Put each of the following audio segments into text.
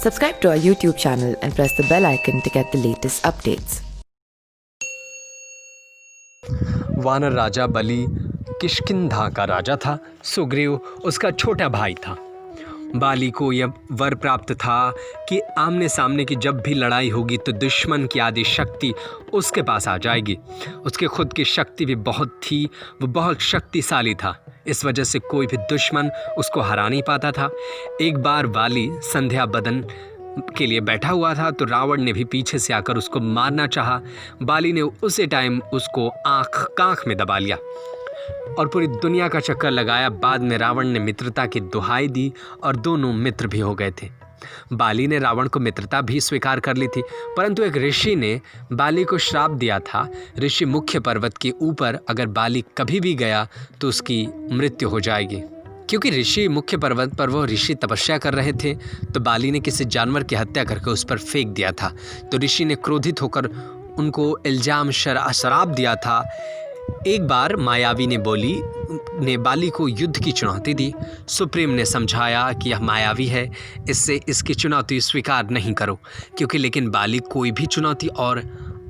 Subscribe to our YouTube channel and press the bell icon to get the latest updates. वानर राजा बलि किष्किंधा का राजा था। सुग्रीव उसका छोटा भाई था। बाली को यह वर प्राप्त था कि आमने सामने की जब भी लड़ाई होगी तो दुश्मन की आदि शक्ति उसके पास आ जाएगी। उसके खुद की शक्ति भी बहुत थी, वो बहुत शक्तिशाली था। इस वजह से कोई भी दुश्मन उसको हरा नहीं पाता था। एक बार बाली संध्या बदन के लिए बैठा हुआ था तो रावण ने भी पीछे से आकर उसको मारना चाहा। बाली ने उसी टाइम उसको कांख में दबा लिया और पूरी दुनिया का चक्कर लगाया। बाद में रावण ने मित्रता की दुहाई दी और दोनों मित्र भी हो गए थे। बाली ने रावण को मित्रता भी स्वीकार कर ली थी, परंतु एक ऋषि ने बाली को श्राप दिया था। ऋषि मुख्य पर्वत के ऊपर अगर बाली कभी भी गया तो उसकी मृत्यु हो जाएगी। क्योंकि ऋषि मुख्य पर्वत पर वो ऋषि तपस्या कर रहे थे तो बाली ने किसी जानवर की हत्या करके उस पर फेंक दिया था। तो ऋषि ने क्रोधित होकर उनको इल्जाम शराप दिया था। एक बार मायावी ने बाली को युद्ध की चुनौती दी। सुप्रीम ने समझाया कि यह मायावी है, इससे इसकी चुनौती स्वीकार नहीं करो। लेकिन बाली कोई भी चुनौती और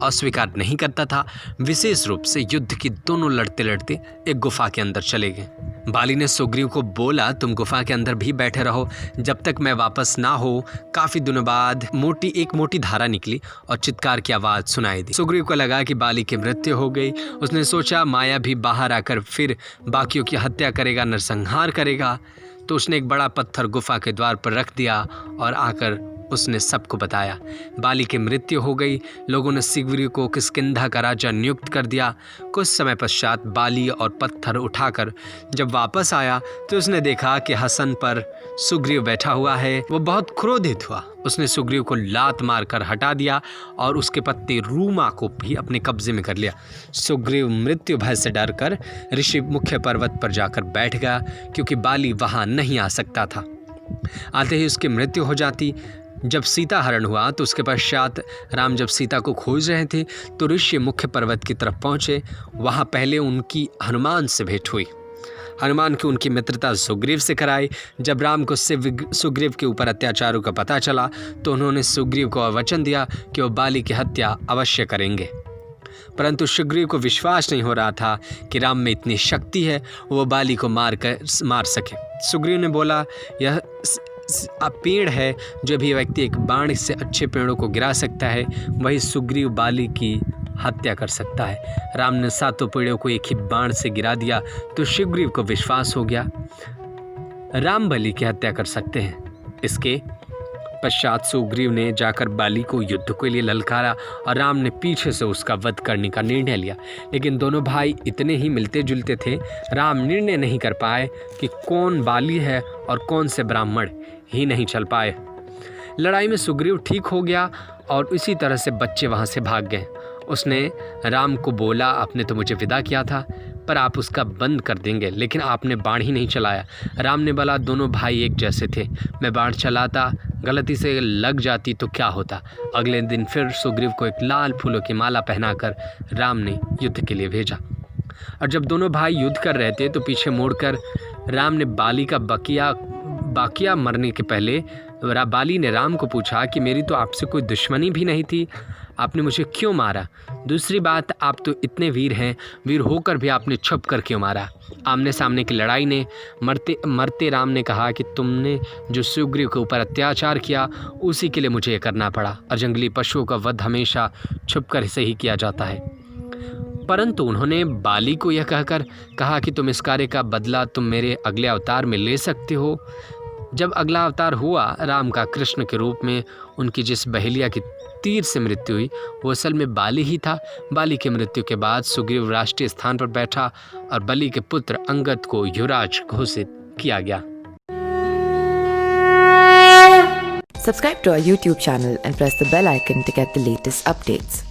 अस्वीकार नहीं करता था। विशेष रूप से युद्ध की दोनों लड़ते लड़ते एक गुफा के अंदर चले गए। बाली ने सुग्रीव को बोला, तुम गुफा के अंदर भी बैठे रहो जब तक मैं वापस ना हो। काफी दिनों बाद एक मोटी धारा निकली और चित्कार की आवाज सुनाई दी। सुग्रीव को लगा कि बाली की मृत्यु हो गई। उसने सोचा माया भी बाहर आकर फिर बाकियों की हत्या करेगा, नरसंहार करेगा। तो उसने एक बड़ा पत्थर गुफा के द्वार पर रख दिया और आकर उसने सबको बताया। बाली की मृत्यु हो गई। लोगों ने सुग्रीव को किष्किंधा का राजा नियुक्त कर दिया। कुछ समय पश्चात बाली और पत्थर उठाकर जब वापस आया तो उसने देखा कि हसन पर सुग्रीव बैठा हुआ है। वो बहुत क्रोधित हुआ। उसने सुग्रीव को लात मारकर हटा दिया और उसके पत्नी रूमा को भी अपने कब्जे में कर लिया। सुग्रीव मृत्यु भय से डरकर ऋषि मुख्य पर्वत पर जाकर बैठ गया, क्योंकि बाली वहां नहीं आ सकता था। आते ही उसकी मृत्यु हो जाती। जब सीता हरण हुआ तो उसके पश्चात राम जब सीता को खोज रहे थे तो ऋषि मुख्य पर्वत की तरफ पहुंचे। वहां पहले उनकी हनुमान से भेंट हुई। हनुमान की उनकी मित्रता सुग्रीव से कराई। जब राम को सुग्रीव के ऊपर अत्याचारों का पता चला तो उन्होंने सुग्रीव को वचन दिया कि वो बाली की हत्या अवश्य करेंगे। परंतु सुग्रीव को विश्वास नहीं हो रहा था कि राम में इतनी शक्ति है वो बाली को मार सके। सुग्रीव ने बोला, यह पेड़ है, जो भी व्यक्ति एक बाण से अच्छे पेड़ों को गिरा सकता है वही सुग्रीव बाली की हत्या कर सकता है। राम ने 7 पेड़ों को एक ही बाण से गिरा दिया तो सुग्रीव को विश्वास हो गया राम बाली की हत्या कर सकते हैं। इसके पश्चात सुग्रीव ने जाकर बाली को युद्ध के लिए ललकारा और राम ने पीछे से उसका वध करने का निर्णय लिया। लेकिन दोनों भाई इतने ही मिलते जुलते थे, राम निर्णय नहीं कर पाए कि कौन बाली है और कौन से ब्राह्मण ही नहीं चल पाए। लड़ाई में सुग्रीव ठीक हो गया और इसी तरह से बच्चे वहाँ से भाग गए। उसने राम को बोला, आपने तो मुझे विदा किया था पर आप उसका बंद कर देंगे, लेकिन आपने बाण ही नहीं चलाया। राम ने बोला, दोनों भाई एक जैसे थे, मैं बाण चलाता गलती से लग जाती तो क्या होता। अगले दिन फिर सुग्रीव को एक लाल फूलों की माला पहनाकर राम ने युद्ध के लिए भेजा। और जब दोनों भाई युद्ध कर रहे थे तो पीछे मुड़कर राम ने बाली का बाकिया मरने के पहले बाली ने राम को पूछा कि मेरी तो आपसे कोई दुश्मनी भी नहीं थी, आपने मुझे क्यों मारा? दूसरी बात, आप तो इतने वीर हैं, वीर होकर भी आपने छुप कर क्यों मारा? आमने सामने की लड़ाई ने मरते राम ने कहा कि तुमने जो सुग्रीव के ऊपर अत्याचार किया उसी के लिए मुझे ये करना पड़ा, और जंगली पशुओं का वध हमेशा छुप कर से ही किया जाता है। परंतु उन्होंने बाली को यह कहकर कहा कि तुम इस कार्य का बदला तुम मेरे अगले अवतार में ले सकते हो। जब अगला अवतार हुआ राम का कृष्ण के रूप में, उनकी जिस बहेलिया की तीर से मृत्यु हुई वो असल में बाली ही था। बाली की मृत्यु के बाद सुग्रीव राष्ट्रीय स्थान पर बैठा और बलि के पुत्र अंगद को युवराज घोषित किया गया। Subscribe to our YouTube channel and press the bell icon to get the latest updates.